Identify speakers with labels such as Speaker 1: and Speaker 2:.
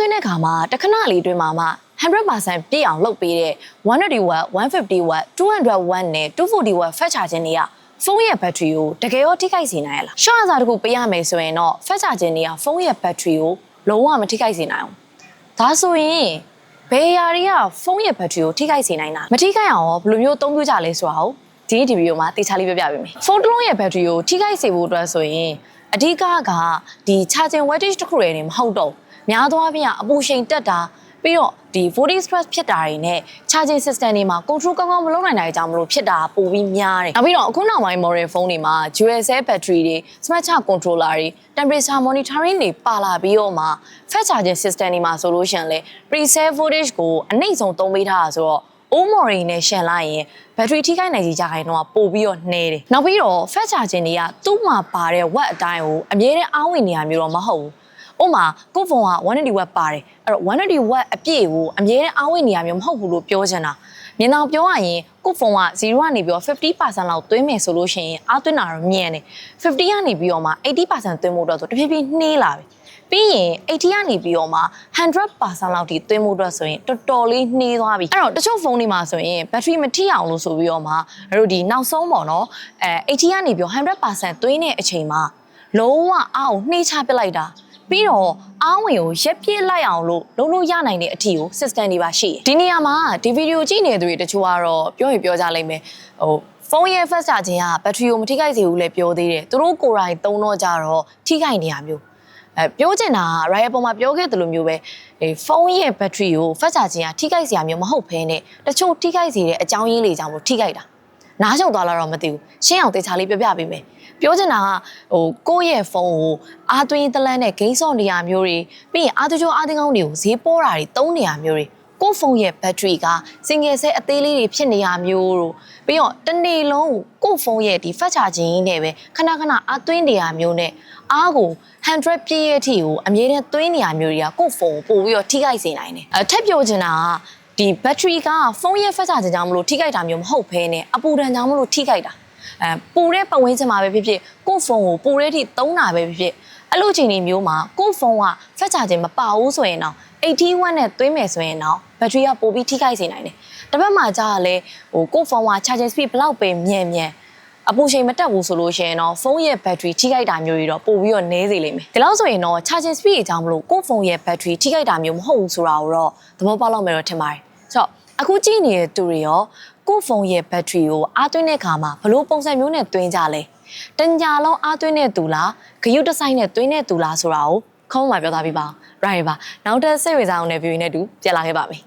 Speaker 1: သွင်းတဲ့ခါမှာတခဏလေးတွင်မှာ100% ပြည့်အောင်လုပ်ပေးတဲ့180 watt 150 watt 200 watt နဲ့240 watt fast charging တွေကဖုန်းရဲ့ battery ကိုတကယ်ရောထိခိုက်စေနိုင်ရလားရှော့အစားတခုပေးရမယ်ဆိုရင်တော့ fast charging တွေကဖုန်းရဲ့ battery ကိုလုံးဝမထိခိုက်စေနိုင်အောင်ဒါဆိုရင်ဘယ်အရာတွေကဖုန်းရဲ့ battery ကိုထိခိုက်စေနိုင်တာမထိခိုက်အောင်ရောဘယ်လိုမျိုးအသုံးပြုကြလဲဆိုတာကိုဒီဗီဒီယိုမှာတေချာလေးပြပြပေးမယ်ဖုန်းတစ်လုံးရဲ့ battery ကိုထိခိုက်စေဖို့အတွက်ဆိုရင်အဓိကကဒီ charging wattage တစ်ခုတည်းနေမဟုတ်တော့များသောအားဖြင့်အပူချိန်တက်တာပြီးတော့ဒီ voltage stress ဖြစ်တာတွေနဲ့ charging system တွေမှာ control ကောင်းကောင်းမလုပ်နိုင်တဲ့အကြောင်းမလို့ဖြစ်တာပိုပြီးများတယ်။နောက်ပြီးတော့အခုနောက်ပိုင်း model phone တွေမှာ dual cell battery တွေ smart charge controller တွေ temperature monitoring တွေပါလာပြီးတော့မှ fast charging system တွေမှာဆိုလို့ရှိရင်လေ preset voltage ကိုအနှိမ့်ဆုံးသုံးပေးထားတာဆိုတော့ old model နဲ့ရှင်းလိုက်ရင် battery ထိခိုက်နိုင်စီကြခိုင်တော့ပိုပြီးတော့နှဲတယ်။နောက်ပြီးတော့ fast charging တွေကသူ့မှာပါတဲ့ watt အတိုင်းကိုအမြဲတမ်းအားဝင်နေရမျိုးတော့မဟုတ်ဘူး။ဥပမာကိုဖုန်းက180 watt ပါတယ်အဲ့တော့180 watt အပြည့်ကိုအမြဲတမ်းအားဝင်နေရမျိုးမဟုတ်ဘူးလို့ပြောချင်တာမြင်တော့ပြောရရင်ကိုဖုန်းက0ကနေပြီးတော့ 50% လောက်သွင်းမယ်ဆိုလို့ရှိရင်အားသွင်းတာတော့မြင်တယ်50ကနေပြီးတော့မှ 80% သွင်းဖို့တော့ဆိုတဖြည်းဖြည်းနှေးလာပြီပြီးရင်80ကနေပြီးတော့မှ100% လောက်ထိသွင်းဖို့အတွက်ဆိုရင်တော်တော်လေးနှေးသွားပြီအဲ့တော့တချို့ဖုန်းတွေမှာဆိုရင် battery မထိအောင်လို့ဆိုပြီးတော့မှတို့ဒီနောက်ဆုံးပေါ့နော်80ကနေပြီးတော့100% သွင်းတဲ့အချိန်မှာလုံးဝအားကိုနှေးချပစ်လိုက်တာပြီးတော့အားဝင်ကိုရက်ပြည့်လိုက်အောင်လို့လုပ်လို့ရနိုင်တဲ့အထီကို system တွေပါရှိတယ်ဒီနေရာမှာဒီဗီဒီယိုကြည့်နေသူတွေတချို့ကတော့ပြောကြလိမ့်မယ်ဖုန်းရဲ့ fast charging က battery ကိုမထိခိုက်စေဘူးလည်းပြောသေးတယ်သူတို့ကိုယ်တိုင်သုံးတော့ကြတော့ထိခိုက်နေရမျိုးပြောချင်တာ right ပေါ်မှာပြောခဲ့သလိုမျိုးပဲဖုန်းရဲ့ battery ကို fast charging ကထိခိုက်စရာမျိုးမဟုတ်ဘဲနဲ့တချို့ထိခိုက်စေတဲ့အကြောင်းရင်းတွေကြောင့်မို့ထိခိုက်တာနားချုပ်သွားလာတော့မသိဘူးရှင်းအောင်တေချာလေးပြပြပေးမယ်ပြောချင်တာကကိုယ့်ရဲ့ဖုန်းကိုအားသွင်းတလန်းနဲ့ဂိမ်းဆော့နေရမျိုးတွေပြီးရင်အားသွင်းအားသွင်းကောင်းတွေကိုဈေးပေါ်တာတွေသုံးနေရမျိုးတွေကိုယ့်ဖုန်းရဲ့ battery က single cell အသေးလေးတွေဖြစ်နေရမျိုးတို့ပြီးတော့တစ်နေ့လုံးကိုယ့်ဖုန်းရဲ့ဒီ fast charging နဲ့ပဲခဏအားသွင်းနေရမျိုးနဲ့အားကို100ပြည့်ရဲ့အထိကိုအမြဲတမ်းသွင်းနေရမျိုးတွေကကိုယ့်ဖုန်းကိုပို့ပြီးတော့ထိခိုက်စေနိုင်တယ်ထပ်ပြောချင်တာကဒီ battery ကဖုန်းရဲ့ fast charging ကြောင့်မလို့ထိခိုက်တာမျိုးမဟုတ်ဘဲနဲ့အပူဒဏ်ကြောင့်မလို့ထိခိုက်တာပူတဲ့ပတ်ဝန်းကျင်မှာပဲဖြစ်ဖြစ်ကိုယ့်ဖုန်းကိုပူတဲ့အထိသုံးတာပဲဖြစ်ဖြစ်အဲ့လိုချိန်တွေမျိုးမှာကိုယ့်ဖုန်းက fast charging မပါဘူးဆိုရင်တော့80 watt နဲ့သွင်းမယ်ဆိုရင်တော့ battery ကပိုပြီးထိခိုက်စေနိုင်တယ်တစ်ပတ်မှကြာရလဲကိုယ့်ဖုန်းက charging speed ဘလောက်ပဲမြန်အပူချိန်မတက်ဘူးဆိုလို့ရှိရင်တော့ဖုန်းရဲ့ battery ထိခိုက်တာမျိုးတွေတော့ပိုပြီးတော့နည်းစေလိမ့်မယ်ဒီလောက်ဆိုရင်တော့ charging speed အကြောင်းမလို့ကိုယ့်ဖုန်းရဲ့ battery ထိခိုက်တာမျိုးမဟုတ်ဘူးဆိုတာကိုတော့သဘောပေါက်လောက်မယ်တော့ထင်ပါတယ်ဆိုတော့အခုကြည့်နေတဲ့သူတွေရောကိုယ့်ဖုန်းရဲ့ battery ကိုအားသွင်းတဲ့အခါမှာဘလို့ပုံစံမျိုးနဲ့သွင်းကြလဲတညလုံးအားသွင်းတဲ့သူလားဂရုတစိုက်နဲ့သွင်းတဲ့သူလားဆိုတာကိုခေါင်းမှာပြောသားပြပါအောင် right ပါနောက်ထပ်စိတ်ဝင်စားအောင်တဲ့ view နဲ့တူပြန်လာခဲ့ပါမယ်